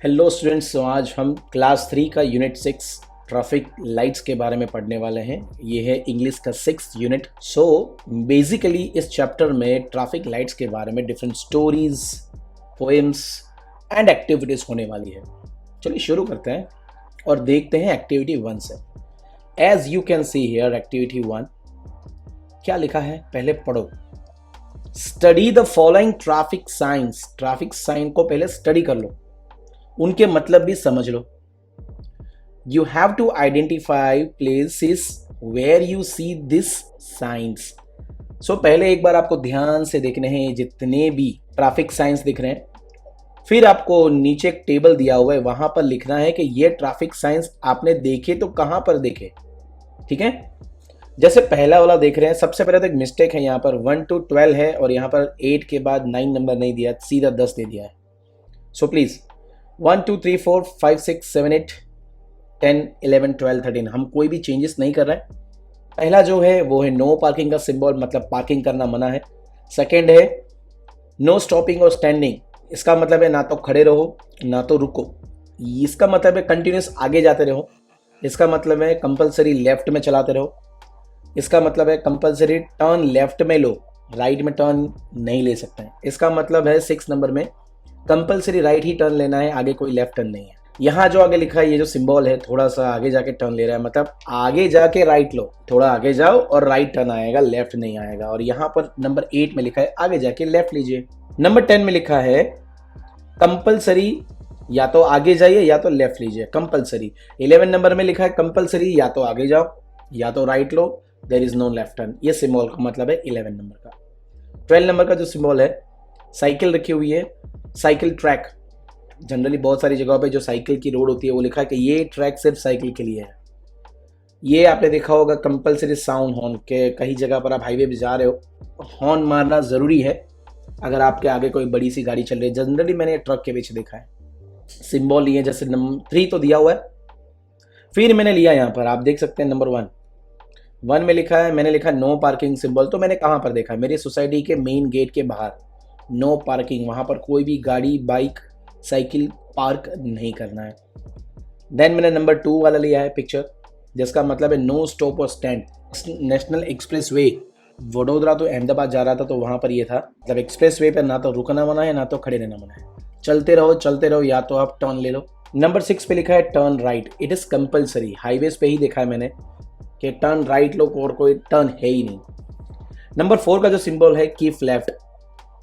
Hello students, तो आज हम क्लास 3 का यूनिट 6 ट्रैफिक लाइट्स के बारे में पढ़ने वाले हैं। ये है इंग्लिश का 6th यूनिट। सो बेसिकली इस चैप्टर में ट्रैफिक लाइट्स के बारे में different stories, poems and activities होने वाली है। चलिए शुरू करते हैं और देखते हैं एक्टिविटी 1 से। As you can see here activity 1 क्या लिखा है, पहले पढ़ो। Study the following traffic signs. Traffic sign को पहले स्टडी कर लो, उनके मतलब भी समझ लो। You have to identify places where you see this signs. So पहले एक बार आपको ध्यान से देखने हैं जितने भी ट्रैफिक साइंस दिख रहे हैं, फिर आपको नीचे एक टेबल दिया हुआ है, वहां पर लिखना है कि ये ट्रैफिक साइंस आपने देखे तो कहां पर देखे। ठीक है, जैसे पहला वाला देख रहे हैं, सबसे पहले तो एक मिस्टेक है, यहाँ पर 1 to 12 है और यहाँ पर 8 के बाद 9 नंबर नहीं दिया, सीधा 10 दे दिया है। सो प्लीज 1 2 3 4 5 6 7 8 10 11 12 13 हम कोई भी चेंजेस नहीं कर रहे हैं। पहला जो है वो है नो पार्किंग का सिंबल, मतलब पार्किंग करना मना है। सेकंड है नो स्टॉपिंग और स्टैंडिंग, इसका मतलब है ना तो खड़े रहो ना तो रुको। इसका मतलब है कंटिन्यूस आगे जाते रहो। इसका मतलब है कंपलसरी लेफ्ट में चलाते रहो। इसका मतलब है कंपलसरी टर्न लेफ्ट में लो, राइट में टर्न नहीं ले सकते हैं। इसका मतलब है 6 नंबर में कंपलसरी राइट ही टर्न लेना है, आगे कोई लेफ्ट टर्न नहीं है। यहाँ जो आगे लिखा है, ये जो सिंबल है थोड़ा सा आगे जाके टर्न ले रहा है, मतलब आगे जाके राइट लो, थोड़ा आगे जाओ और राइट टर्न आएगा, लेफ्ट नहीं आएगा। और यहाँ पर नंबर 8 में लिखा है आगे जाके लेफ्ट लीजिए। नंबर 10 में लिखा है कंपलसरी, या तो आगे जाइए या तो लेफ्ट लीजिए, कंपलसरी। 11 नंबर में लिखा है कंपलसरी या तो आगे जाओ या तो राइट लो, there is no left turn. ये सिंबल का मतलब है 11 नंबर का। 12 नंबर का जो सिंबल है, साइकिल रखी हुई है, साइकिल ट्रैक। जनरली बहुत सारी जगहों पे जो साइकिल की रोड होती है वो लिखा है कि ये ट्रैक सिर्फ साइकिल के लिए है। ये आपने देखा होगा कंपलसरी साउंड हॉर्न के, कई जगह पर आप हाईवे पे जा रहे हो, हॉर्न मारना ज़रूरी है अगर आपके आगे कोई बड़ी सी गाड़ी चल रही है। जनरली मैंने ट्रक के पीछे देखा है। सिंबल लिए जैसे नंबर 3 तो दिया हुआ है, फिर मैंने लिया यहाँ पर आप देख सकते हैं नंबर 1 में लिखा है, मैंने लिखा नो पार्किंग सिंबल। तो मैंने कहाँ पर देखा, मेरी सोसाइटी के मेन गेट के बाहर नो पार्किंग, वहाँ पर कोई भी गाड़ी, बाइक, साइकिल पार्क नहीं करना है। देन मैंने नंबर 2 वाला लिया है पिक्चर, जिसका मतलब है नो स्टॉप और stand. National express way, Vadodara तो अहमदाबाद जा रहा था तो वहाँ पर ये था, मतलब एक्सप्रेस वे पर ना तो रुकना मना है ना तो खड़े रहना मना है, चलते रहो या तो आप टर्न ले लो। नंबर 6 पे लिखा है turn right, it is compulsory. Highways पे ही देखा है मैंने कि टर्न राइट लो और कोई टर्न है ही नहीं। नंबर 4 का जो सिंबल है कीप लेफ्ट,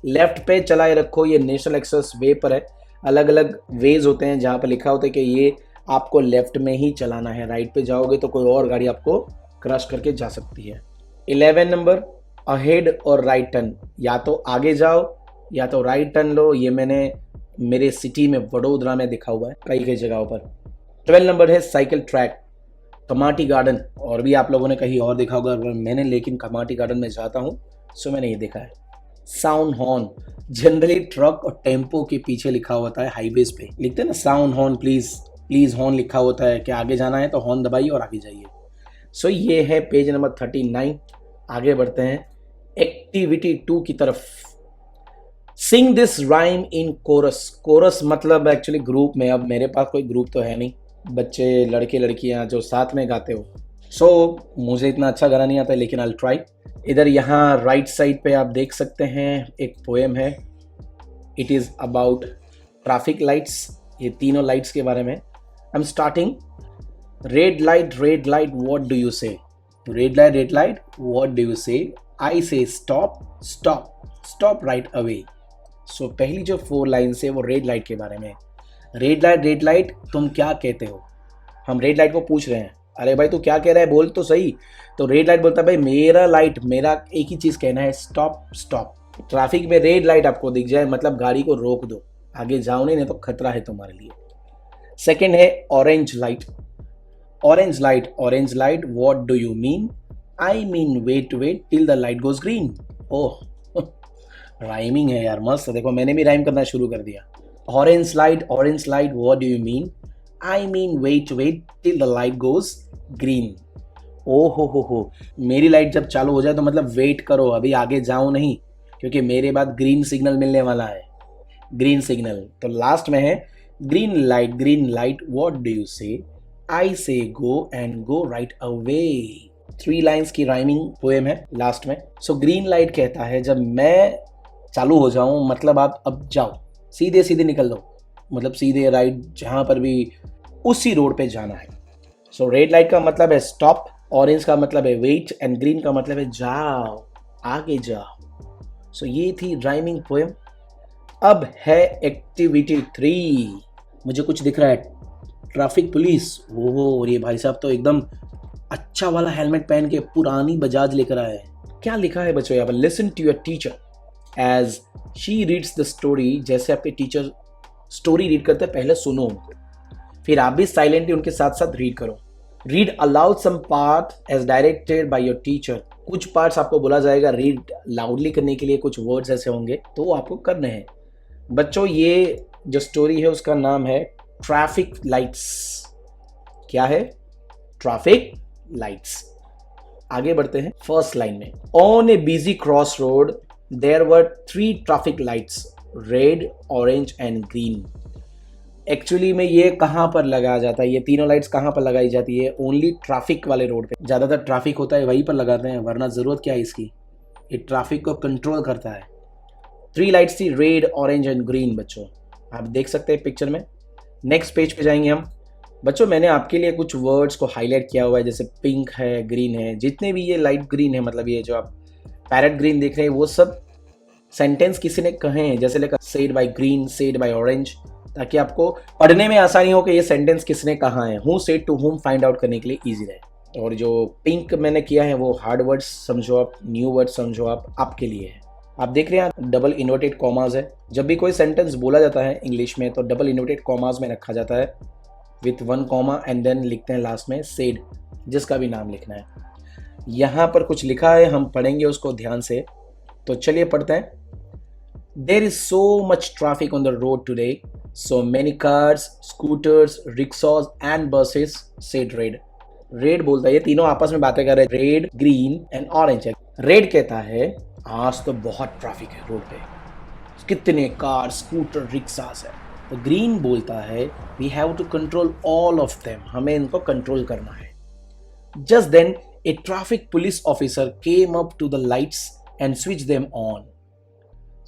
लेफ्ट पे चलाए रखो। ये नेशनल एक्सप्रेस वे पर है, अलग अलग वेज होते हैं जहाँ पर लिखा होता है कि ये आपको लेफ्ट में ही चलाना है, राइट पे जाओगे तो कोई और गाड़ी आपको क्रश करके जा सकती है। 11 नंबर अहेड और राइट टर्न, या तो आगे जाओ या तो राइट टर्न लो। ये मैंने मेरे सिटी में वडोदरा में दिखा हुआ है कई कई जगहों पर। 12 नंबर है साइकिल ट्रैक, कमाटी गार्डन, और भी आप लोगों ने कहीं और देखा होगा मैंने, लेकिन कमाटी गार्डन में जाता हूँ सो मैंने ये देखा है। साउंड हॉर्न, जनरली ट्रक और टेम्पो के पीछे लिखा होता है, हाईवेज पे लिखते हैं ना साउंड हॉर्न, प्लीज हॉर्न लिखा होता है कि आगे जाना है तो हॉर्न दबाइए और आगे जाइए। सो ये है पेज नंबर 39। आगे बढ़ते हैं एक्टिविटी 2 की तरफ। Sing this rhyme in chorus. Chorus मतलब एक्चुअली ग्रुप में, अब मेरे पास कोई ग्रुप तो है नहीं, बच्चे लड़के लड़कियां जो साथ में गाते हो। सो मुझे इतना अच्छा गाना नहीं आता लेकिन आई ट्राई। इधर यहाँ राइट साइड पे आप देख सकते हैं एक पोएम है, it is about traffic lights. ये तीनों लाइट्स के बारे में। I am starting. Red light what do you say, red light what do you say, I से स्टॉप राइट अवे। सो पहली जो 4 लाइन्स है वो रेड लाइट के बारे में। रेड लाइट तुम क्या कहते हो। हम रेड लाइट को पूछ रहे हैं, अरे भाई तू क्या कह रहा है, बोल तो सही। तो रेड लाइट बोलता है भाई मेरा एक ही चीज़ कहना है, स्टॉप। ट्रैफिक में रेड लाइट आपको दिख जाए मतलब गाड़ी को रोक दो, आगे जाओ नहीं तो खतरा है तुम्हारे लिए। सेकेंड है orange light what do you mean, I mean wait till the light goes green. Oh rhyming है यार, मस्त। देखो मैंने भी राइम करना शुरू कर दिया। Orange light what do you mean, I mean wait till the light goes green. ओ हो, मेरी लाइट जब चालू हो जाए तो मतलब वेट करो, अभी आगे जाओ नहीं, क्योंकि मेरे बाद ग्रीन सिग्नल मिलने वाला है। ग्रीन सिग्नल तो लास्ट में है green light, what do you say? I say go and go right away. 3 lines की राइमिंग पोएम है लास्ट में. सो ग्रीन लाइट कहता है जब मैं चालू हो जाऊं, मतलब आप अब जाओ, सीधे सीधे निकल दो, मतलब सीधे राइट जहां पर भी उसी रोड पे जाना है. सो रेड लाइट का मतलब है स्टॉप, ऑरेंज का मतलब है वेट एंड ग्रीन का मतलब है जाओ, आगे जाओ. सो ये थी राइमिंग पोएम. अब है एक्टिविटी 3. मुझे कुछ दिख रहा है, ट्रैफिक पुलिस. ओह, ये भाई साहब तो एकदम अच्छा वाला हेलमेट पहन के पुरानी बजाज लेकर आए हैं. क्या लिखा है बच्चों यहाँ पर? Listen to your teacher as she reads the story. जैसे आपके टीचर स्टोरी रीड करते हैं, पहले सुनो उनको, फिर आप भी साइलेंटली उनके साथ साथ रीड करो. Read aloud some part as directed by your teacher. कुछ पार्ट्स आपको बोला जाएगा रीड लाउडली करने के लिए, कुछ वर्ड्स ऐसे होंगे तो वो आपको करने हैं. बच्चों ये जो स्टोरी है उसका नाम है ट्रैफिक लाइट्स. क्या है? Traffic lights. आगे बढ़ते हैं फर्स्ट लाइन में. On a busy cross road there were 3 traffic lights, red, orange and green. Actually में ये कहाँ पर लगाया जाता है? ये तीनों लाइट्स कहाँ पर लगाई जाती है? ओनली ट्रैफिक वाले रोड पे. ज़्यादातर ट्रैफिक होता है वहीं पर लगाते हैं, वरना ज़रूरत क्या है इसकी? ये ट्रैफिक को कंट्रोल करता है. 3 लाइट्स थी, रेड, ऑरेंज एंड ग्रीन. बच्चों आप देख सकते हैं पिक्चर में. नेक्स्ट पेज पे जाएंगे हम. बच्चों मैंने आपके लिए कुछ वर्ड्स को हाईलाइट किया हुआ है, जैसे पिंक है, ग्रीन है. जितने भी ये लाइट ग्रीन है, मतलब ये जो आप पैरेट ग्रीन देख रहे हैं, वो सब सेंटेंस किसी ने कहे हैं, जैसे लेकर said by green, said bye orange, ताकि आपको पढ़ने में आसानी हो कि ये सेंटेंस किसने कहा है. Who said to whom find out करने के लिए ईजी रहे. और जो पिंक मैंने किया है वो हार्ड वर्ड्स समझो आप, न्यू वर्ड्स समझो आप, आपके लिए है. आप देख रहे हैं डबल इन्वर्टेड कॉमास है. जब भी कोई सेंटेंस बोला जाता है इंग्लिश में तो डबल इन्वर्टेड कॉमास में रखा जाता है विथ 1 कॉमा एंड देन लिखते हैं लास्ट में सेड, जिसका भी नाम लिखना है. यहाँ पर कुछ लिखा है, हम पढ़ेंगे उसको ध्यान से. तो चलिए पढ़ते हैं. There is so much traffic on the road today, so many cars, scooters, rickshaws and buses, said red. Red बोलता है, ये तीनों आपस में बातें कर रहे हैं, रेड, ग्रीन एंड ऑरेंज है. रेड कहता है आज तो बहुत ट्रैफिक है रोड पे, कितने कार, स्कूटर, रिक्शास है. तो ग्रीन बोलता है we have to control all of them, हमें इनको कंट्रोल करना है. Just then a traffic police officer came up to the lights and switch them on.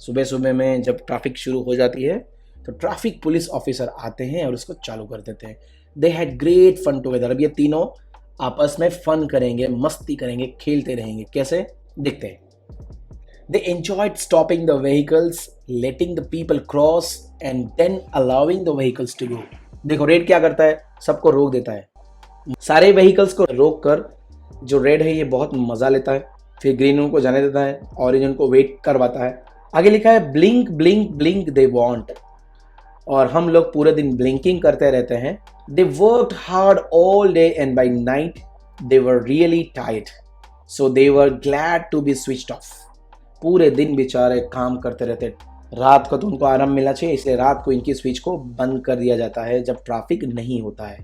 सुबह सुबह में जब ट्रैफिक शुरू हो जाती है तो ट्रैफिक पुलिस ऑफिसर आते हैं और उसको चालू कर देते हैं. They had great fun together. अब ये तीनों आपस में फन करेंगे, मस्ती करेंगे, खेलते रहेंगे. कैसे? देखते हैं. They enjoyed stopping the vehicles, letting the people cross and then allowing the vehicles to go. देखो रेड क्या करता है, सबको रोक देता है. सारे व्हीकल्स को रोक कर जो रेड है ये बहुत मजा लेता है. फिर ग्रीन उनको जाने देता है, ऑरेंज उनको वेट करवाता है. आगे लिखा है blink blink blink they want. और हम लोग पूरे दिन ब्लिंकिंग करते रहते हैं. They worked hard all day and by night they were really tired, so they were glad to be switched off. पूरे दिन बेचारे काम करते रहते, रात को तो उनको आराम मिलना चाहिए, इसलिए रात को इनकी स्विच को बंद कर दिया जाता है जब ट्रैफिक नहीं होता है.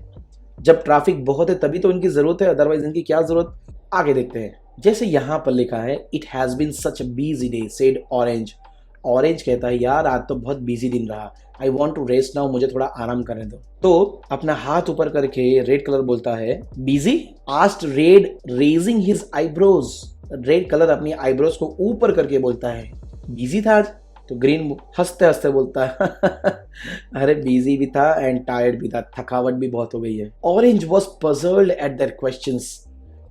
जब ट्रैफिक बहुत है तभी तो इनकी जरूरत है, अदरवाइज इनकी क्या जरूरत. आगे देखते हैं. जैसे यहाँ पर लिखा है it has been such a busy day, said orange. Orange कहता है यार आज तो बहुत बिजी दिन रहा, I want to rest now, मुझे थोड़ा आराम करने दो. तो अपना हाथ ऊपर करके रेड कलर बोलता है busy. Asked red raising his eyebrows. Red colour अपनी आईब्रोज को ऊपर करके बोलता है बिजी था आज. तो ग्रीन हंसते हंसते बोलता है अरे बिजी भी था एंड टायर्ड भी था, थकावट भी बहुत हो गई है. Orange was puzzled eight there questions.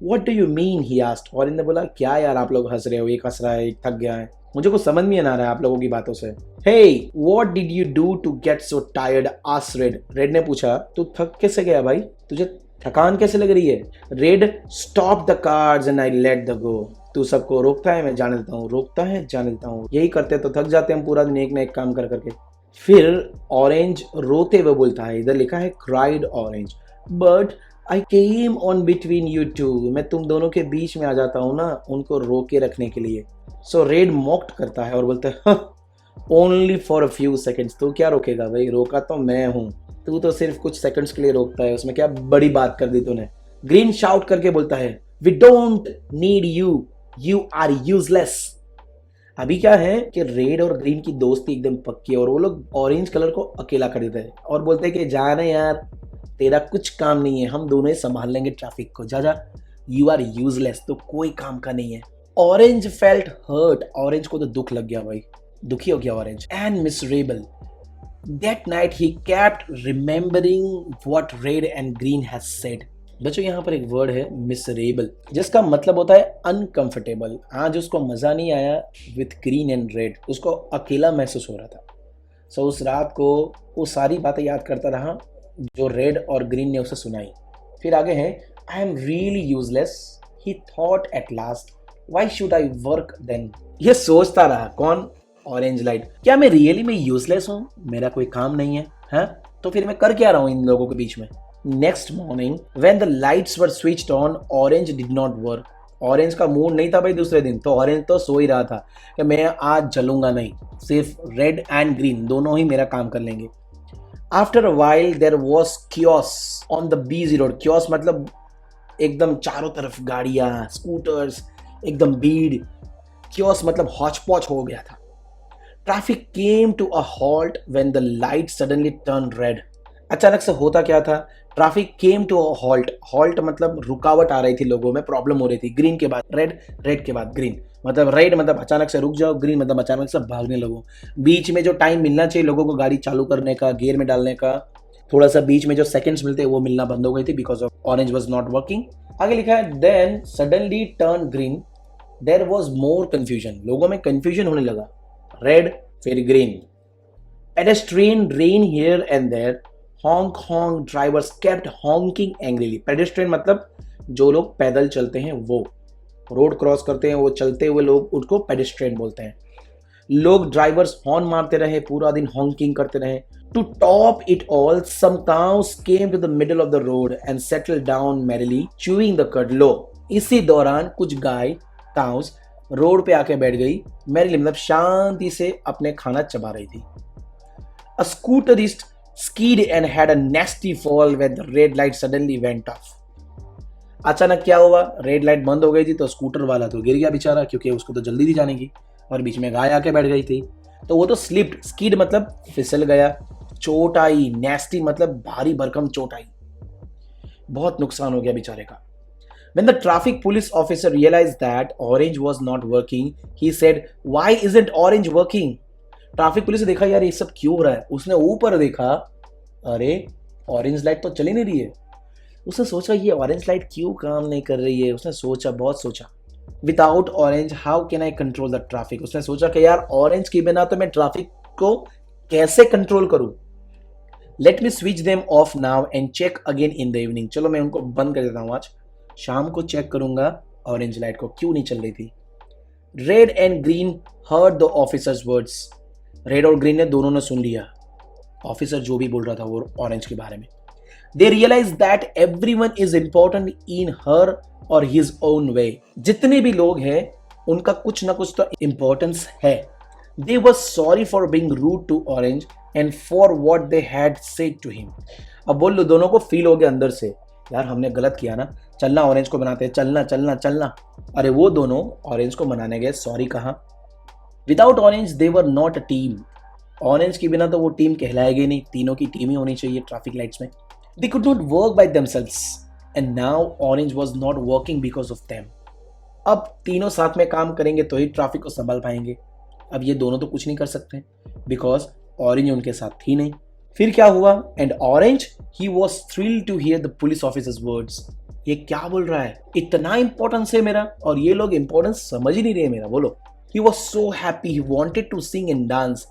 What do you mean, he asked. Orange ने बोला क्या यार आप लोग हंस रहे हो, एक हंस रहा है एक थक गया है, मुझे कुछ समझ नहीं आ रहा है आप लोगों की बातों से. Hey what did you do to get so tired, asked red. Red ने पूछा तू थक कैसे गया भाई, तुझे थकान कैसे लग रही है. Red stop the cars and I let the go. तू सबको रोकता है मैं जाने देता हूँ, रोकता है जाने देता हूँ, यही करते तो थक जाते हम पूरा दिन एक ना एक काम कर करके. फिर ऑरेंज रोते हुए बोलता है, इधर लिखा है cried orange, but I came on between you two. मैं तुम दोनों के बीच में आ जाता हूँ ना उनको रोके रखने के लिए. सो रेड मॉक्ड करता है और बोलता है only for a few seconds. तू क्या रोकेगा भाई, रोका तो मैं हूँ, तू तो सिर्फ कुछ सेकंड्स के लिए रोकता है, उसमें क्या बड़ी बात कर दी तूने. ग्रीन शाउट करके बोलता है we don't need you, you are useless. अभी क्या है कि रेड और ग्रीन की दोस्ती एकदम पक्की है और वो लोग ऑरेंज कलर को अकेला कर देते हैं और बोलते हैं कि जा रहे यार, तेरा कुछ काम नहीं है, हम दोनों ही संभाल लेंगे ट्रैफिक को, जा जा, यू आर यूजलेस, तो कोई काम का नहीं है। ऑरेंज फेल्ट हर्ट, ऑरेंज को तो दुख लग गया भाई, दुखी हो गया orange, and miserable. That night he kept remembering what red and green has said. बच्चों यहाँ पर एक वर्ड है मिसरेबल, जिसका मतलब होता है अनकंफर्टेबल। आज उसको मजा नहीं आया विथ ग्रीन एंड रेड, उसको अकेला महसूस हो रहा था। सो उस रात को वो सारी बातें याद करता रहा जो रेड और ग्रीन ने उसे सुनाई। फिर आगे है, I am really useless he thought at last, why should I work then. ये सोचता रहा कौन? Orange light. क्या मैं रियली में यूजलेस हूँ, मेरा कोई काम नहीं है, हाँ? तो फिर मैं कर क्या रहा हूँ इन लोगों के बीच में। Next morning when the lights were switched on, orange did not work. Orange का मूड नहीं था भाई दूसरे दिन, तो ऑरेंज तो सो ही रहा था कि मैं आज जलूंगा नहीं, सिर्फ रेड एंड ग्रीन दोनों ही मेरा काम कर लेंगे। After a while there was chaos on the busy road. Chaos मतलब एकदम चारों तरफ गाड़ियां, स्कूटर्स, एकदम भीड़। कियोस मतलब हौच पौच हो गया था। Traffic came to a halt when the light suddenly turn red. अचानक से होता क्या था? Traffic came to a halt. Halt मतलब रुकावट आ रही थी, लोगों में प्रॉब्लम हो रही थी। ग्रीन के बाद रेड, रेड के बाद ग्रीन। मतलब रेड मतलब अचानक से रुक जाओ, ग्रीन मतलब अचानक से भागने लगो। बीच में जो टाइम मिलना चाहिए लोगों को गाड़ी चालू करने का, गियर में डालने का, थोड़ा सा बीच में जो सेकंड्स मिलते हैं वो मिलना बंद हो गई थी because of orange was not working. आगे लिखा है, then suddenly turn green, there was more confusion. लोगों में कंफ्यूजन होने लगा। रेड फिर green. Pedestrian ran here and there, honk honk, drivers kept honking angrily। Pedestrian मतलब जो लोग पैदल चलते हैं, वो रोड क्रॉस करते हैं, वो चलते हुए लोग, उनको पेडेस्ट्रियन बोलते हैं। लोग ड्राइवर्स हॉर्न मारते रहे, पूरा दिन हॉन्किंग करते रहे। To top it all, some cows came to the middle of the road and settled down merrily chewing the curd. लो, इसी दौरान कुछ गाय, काउस रोड पे आके बैठ गई। मैरिली मतलब शांति से अपने खाना चबा रही थी। अ स्कूटरिस्ट skid and had a nasty fall when the red light suddenly went off। अचानक क्या हुआ? रेड लाइट बंद हो गई थी तो स्कूटर वाला तो गिर गया बेचारा, क्योंकि उसको तो जल्दी थी जाने की और बीच में गाय आके बैठ गई थी, तो वो तो स्लिप्ड। स्किड मतलब फिसल गया। चोट आई। नेस्टी मतलब भारी भरकम चोट आई, बहुत नुकसान हो गया बेचारे का। When the traffic police officer realized that orange was not working, he said, "Why isn't orange working?" Traffic police ने देखा यार ये सब क्यों हो रहा है। उसने ऊपर देखा, अरे ऑरेंज लाइट तो चली नहीं रही है। उसने सोचा ये ऑरेंज लाइट क्यों काम नहीं कर रही है। उसने सोचा, बहुत सोचा। Without orange how can I control the traffic. उसने सोचा कि यार ऑरेंज के बिना तो मैं ट्रैफिक को कैसे कंट्रोल करूं। Let me switch them off now and check again in the evening. चलो मैं उनको बंद कर देता हूं, आज शाम को चेक करूंगा ऑरेंज लाइट को क्यों नहीं चल रही थी। Red and green heard the officers words. Red और ग्रीन ने दोनों ने सुन लिया ऑफिसर जो भी बोल रहा था वो ऑरेंज के बारे में। They realise that everyone is important in her or his own way. जितने भी लोग हैं उनका कुछ ना कुछ तो इंपॉर्टेंस है। They were sorry for being rude to orange and for what they had said to him. अब बोल लो, दोनों को फील हो गया अंदर से, यार हमने गलत किया ना, चलना ऑरेंज को बनाते हैं, चलना चलना चलना। अरे वो दोनों ऑरेंज को मनाने गए, सॉरी कहा। Without orange they were not a team. Orange के बिना तो वो टीम कहलाएगी नहीं, तीनों की टीम ही होनी चाहिए ट्रैफिक लाइट्स में। They could not work by themselves and now orange was not working because of them. अब तीनों साथ में काम करेंगे तो ही ट्रैफिक को संभाल पाएंगे। अब ये दोनों तो कुछ नहीं कर सकते बिकॉज ऑरेंज उनके साथ थी नहीं। फिर क्या हुआ? And orange he was thrilled to hear the police officers words. ये क्या बोल रहा है, इतना इंपॉर्टेंस है मेरा और ये लोग इंपॉर्टेंस समझ ही नहीं रहे मेरा। बोलो, he was so happy, he wanted to sing and dance।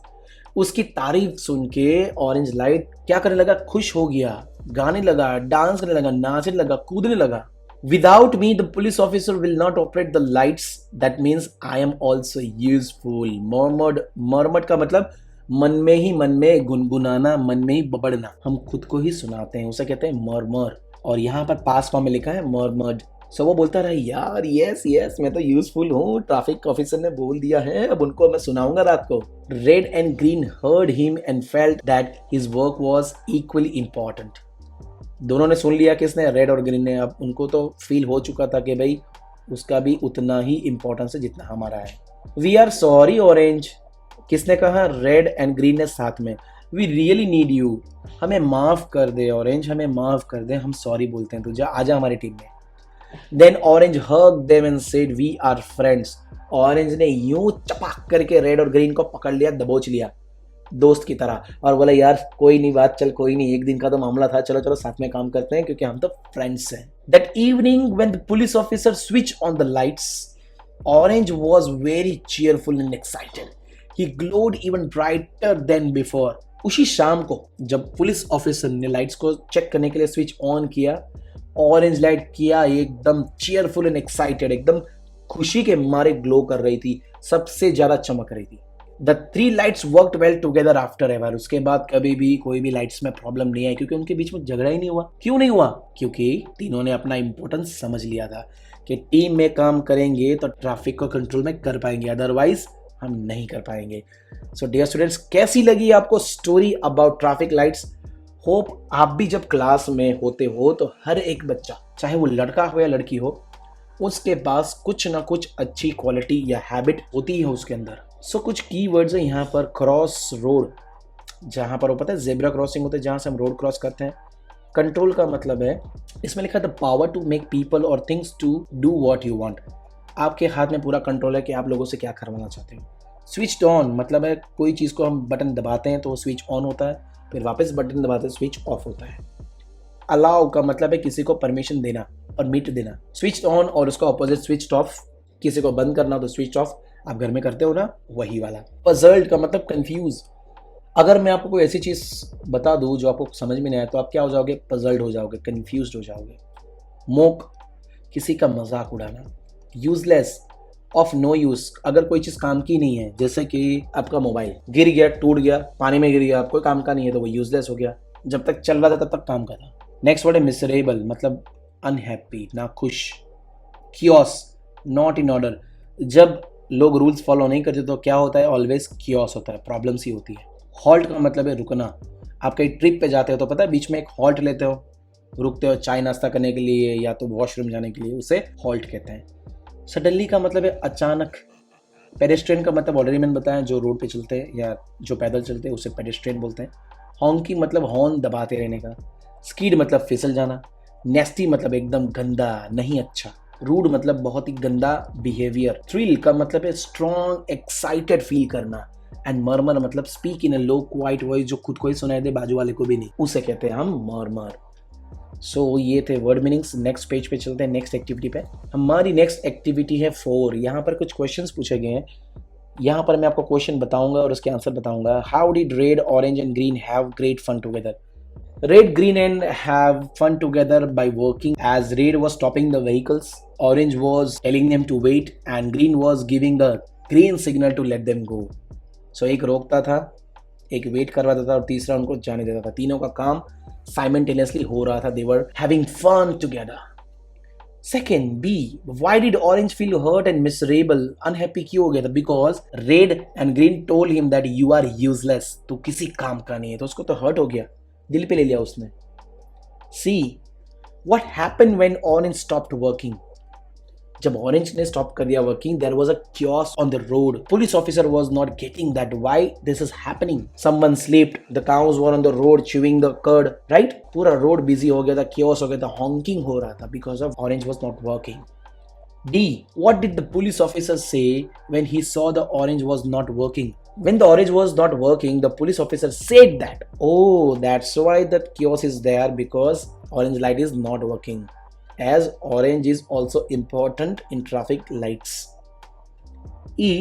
उसकी तारीफ सुन के ऑरेंज लाइट क्या करने लगा? खुश हो गया, गाने लगा, डांस करने लगा, नाचने लगा, कूदने लगा। Without me, the police officer will not operate the lights. That means I am also useful। murmured, murmured का मतलब मन में ही मन में गुनगुनाना, मन में ही बबड़ना। हम खुद को ही सुनाते हैं, उसे कहते हैं मर्मर। और यहाँ पर पास फॉर्म में लिखा है मर्मर्ड। सो वो बोलता रहा, यार यस यस मैं तो यूजफुल हूँ, ट्रैफिक ऑफिसर ने बोल दिया है, अब उनको मैं सुनाऊंगा रात को। Red and green heard him and felt that his work was equally important. दोनों ने सुन लिया, किसने? रेड और ग्रीन ने। अब उनको तो फील हो चुका था कि भाई उसका भी उतना ही इंपॉर्टेंस है जितना हमारा है। वी आर सॉरी ऑरेंज, किसने कहा? रेड एंड ग्रीन ने साथ में। वी रियली नीड यू, हमें माफ कर दे ऑरेंज, हमें माफ कर दे, हम सॉरी बोलते हैं तुझे, आजा हमारी टीम में। Then orange hug them and said we are friends. Orange ने यूं चपाक करके रेड और ग्रीन को पकड़ लिया, दबोच लिया दोस्त की तरह, और बोला यार कोई नहीं, बात चल, कोई नहीं, एक दिन का तो मामला था, चलो चलो साथ में काम करते हैं क्योंकि हम तो फ्रेंड्स हैं। That evening when the police officer switch on the lights, orange was very cheerful and excited, he glowed even brighter then before. उसी शाम को जब पुलिस ऑफिसर ने लाइट्स को चेक करने के लिए स्विच ऑन किया, ऑरेंज लाइट किया एकदम चीयरफुल एंड एक्साइटेड, एकदम खुशी के मारे ग्लो कर रही थी, सबसे ज्यादा चमक रही थी। The three lights worked well together after ever. उसके बाद कभी भी कोई भी लाइट्स में प्रॉब्लम नहीं आई, क्योंकि उनके बीच में झगड़ा ही नहीं हुआ। क्यों नहीं हुआ? क्योंकि तीनों ने अपना इंपॉर्टेंस समझ लिया था कि टीम में काम करेंगे तो ट्रैफिक को कंट्रोल में कर पाएंगे, अदरवाइज हम नहीं कर पाएंगे। सो डियर स्टूडेंट्स, कैसी लगी आपको story about traffic lights? Hope आप भी जब क्लास में होते हो तो हर एक बच्चा, चाहे वो लड़का हो या लड़की हो, उसके पास कुछ ना कुछ अच्छी क्वालिटी या हैबिट होती है उसके अंदर। सो कुछ की वर्ड्स है यहाँ पर। क्रॉस रोड, जहाँ पर वो पता है जेब्रा क्रॉसिंग होता है, जहाँ से हम रोड क्रॉस करते हैं। कंट्रोल का मतलब है, इसमें लिखा the power to make people or things to do what you want. आपके हाथ में पूरा कंट्रोल है कि आप लोगों से क्या करवाना चाहते हो। स्विच्ड ऑन मतलब है कोई चीज़ को हम बटन दबाते हैं तो वो स्विच ऑन होता है, फिर वापस बटन दबाते हैं स्विच ऑफ होता है। अलाउ का मतलब है किसी को परमिशन देना, परमिट देना। स्विच ऑन और उसका ऑपोजिट स्विच ऑफ, किसी को बंद करना तो स्विच ऑफ, आप घर में करते हो ना, वही वाला। पजल्ड का मतलब कंफ्यूज। अगर मैं आपको कोई ऐसी चीज़ बता दूं जो आपको समझ में नहीं आए तो आप क्या हो जाओगे? पजल्ड हो जाओगे, कंफ्यूज्ड हो जाओगे। मोक, किसी का मजाक उड़ाना। यूजलेस, ऑफ नो यूज, अगर कोई चीज़ काम की नहीं है, जैसे कि आपका मोबाइल गिर गया, टूट गया, पानी में गिर गया, कोई काम का नहीं है तो वो यूजलेस हो गया, जब तक चल रहा था तब तक काम का था। नेक्स्ट वर्ड है मिसरेबल, मतलब अनहैप्पी, नाखुश। कियोस, नॉट इन ऑर्डर, जब लोग रूल्स फॉलो नहीं करते तो क्या होता है? ऑलवेज कियोस होता है, प्रॉब्लम्स ही होती है। हॉल्ट का मतलब है रुकना। आप कहीं ट्रिप पे जाते हो तो पता है बीच में एक हॉल्ट लेते हो, रुकते हो चाय नाश्ता करने के लिए या तो वॉशरूम जाने के लिए, उसे हॉल्ट कहते हैं। सडनली का मतलब है अचानक। पेडेस्ट्रियन का मतलब ऑलरेडी मैंने बताया, जो रोड पे चलते हैं या जो पैदल चलते हैं उसे पेडेस्ट्रियन बोलते हैं। हॉन्की मतलब हॉर्न दबाते रहने का। स्कीड मतलब फिसल जाना। नेस्टी मतलब एकदम गंदा, नहीं अच्छा। रूड मतलब बहुत ही गंदा बिहेवियर। थ्रिल का मतलब है स्ट्रॉन्ग एक्साइटेड फील करना। एंड मर्मर मतलब speak in a low quite voice, जो खुद को ही सुनाई दे बाजू वाले को भी नहीं, उसे कहते हैं हम मर्मर। सो ये थे वर्ड मीनिंग्स। नेक्स्ट पेज पे चलते हैं, नेक्स्ट एक्टिविटी पे। हमारी नेक्स्ट एक्टिविटी है 4। यहाँ पर कुछ क्वेश्चंस पूछे गए हैं। यहाँ पर मैं आपको क्वेश्चन बताऊंगा और उसके आंसर बताऊंगा। How did red, orange and green have great fun together? Red, green and have fun together by working, as red was stopping the vehicles, orange was telling them to wait and green was giving the green signal to let them go. So एक रोकता था, एक wait करवाता था और तीसरा उनको जाने देता था। तीनों का काम साइमल्टेनियसली हो रहा था। They were having fun together. Second, B. Why did orange feel hurt and miserable? Unhappy क्यों हो गया था? Because red and green told him that you are useless. तो किसी काम का नहीं है, तो उसको तो हर्ट हो गया, दिल पे ले लिया उसने। सी, what happened when orange stopped working? जब ऑरेंज ने स्टॉप कर दिया working, there was a chaos on the road. Police officer was not getting that why this is happening. Someone slept, the cows were on the road chewing the curd, right? पूरा road busy हो गया था, chaos हो गया था, honking हो रहा था because of orange was not working. D. What did the police officer say when he saw the orange was not working? When the orange was not working, the police officer said that, oh, that's why the chaos is there, because orange light is not working, as orange is also important in traffic lights. E.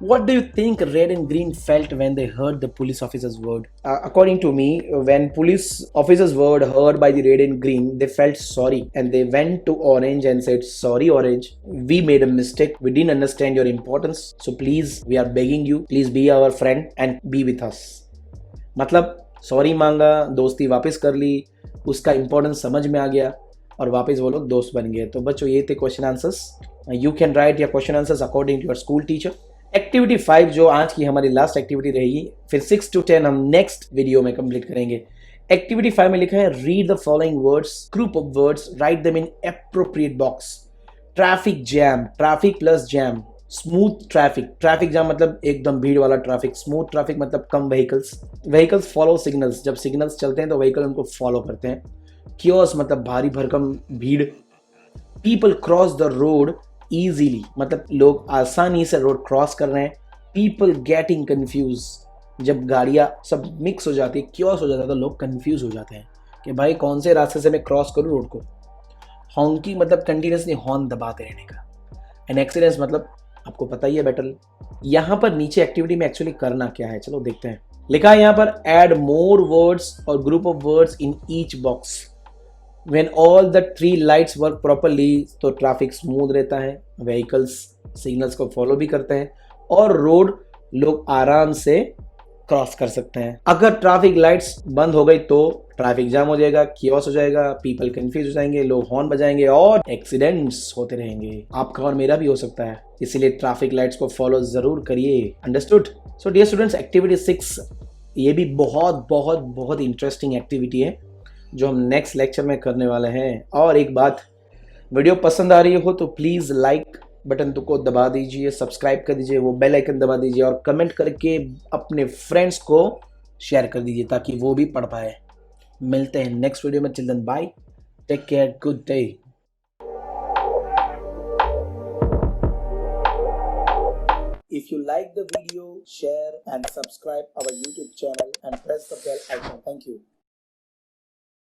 What do you think red and green felt when they heard the police officer's word? According to me, when police officer's word heard by the red and green, they felt sorry and they went to orange and said, sorry orange, we made a mistake, we didn't understand your importance, so please, we are begging you, please be our friend and be with us. मतलब sorry मांगा, दोस्ती वापस कर ली, उसका importance समझ में आ गया और वापस वो लोग दोस्त बन गए। तो बच्चों ये थे question answers. You can write your question answers according to your school teacher. Activity 5 जो आज की हमारी लास्ट एक्टिविटी रहेगी, फिर 6 to 10 हम नेक्स्ट वीडियो में कंप्लीट करेंगे। एक्टिविटी 5 में लिखा है read the following words, group of words, write them in appropriate box. Traffic jam, traffic plus jam, smooth traffic, traffic jam मतलब एकदम भीड़ वाला ट्रैफिक। स्मूथ ट्रैफिक मतलब कम व्हीकल्स फॉलो सिग्नल्स, जब सिग्नल्स चलते हैं तो व्हीकल उनको फॉलो करते हैं। कियोस मतलब भारी भरकम भीड़। People cross the road easily मतलब लोग आसानी से रोड क्रॉस कर रहे हैं। पीपल गेटिंग कंफ्यूज, जब गाड़ियां सब मिक्स हो जाती है, क्योस हो जाता है, तो लोग कंफ्यूज हो जाते हैं कि भाई कौन से रास्ते से मैं क्रॉस करूं रोड को। हॉन्की मतलब कंटिन्यूसली हॉर्न दबाते रहने का। एन एक्सीडेंस मतलब आपको पता ही है बैटल। यहां पर नीचे एक्टिविटी में एक्चुअली करना क्या है, चलो देखते हैं। लिखा है यहां पर ऐड मोर वर्ड्स और group of words in each box. When all the 3 lights work properly, तो ट्रैफिक स्मूथ रहता है, व्हीकल्स सिग्नल्स को फॉलो भी करते हैं और रोड लोग आराम से क्रॉस कर सकते हैं। अगर ट्रैफिक लाइट्स बंद हो गई तो ट्रैफिक जाम हो जाएगा, कियोस हो जाएगा, पीपल कंफ्यूज हो जाएंगे, लोग हॉर्न बजाएंगे और एक्सीडेंट्स होते रहेंगे। आपका और मेरा भी हो सकता है, इसीलिए ट्रैफिक लाइट्स को फॉलो जरूर करिए। Understood? So dear students, activity 6 ये भी बहुत बहुत बहुत इंटरेस्टिंग एक्टिविटी है जो हम नेक्स्ट लेक्चर में करने वाले हैं। और एक बात, वीडियो पसंद आ रही हो तो प्लीज़ लाइक बटन को दबा दीजिए, सब्सक्राइब कर दीजिए, वो बेल आइकन दबा दीजिए और कमेंट करके अपने फ्रेंड्स को शेयर कर दीजिए ताकि वो भी पढ़ पाए। मिलते हैं नेक्स्ट वीडियो में। Children bye, take care, good day. If you like the video, share and subscribe our YouTube channel and press the bell icon. Thank you.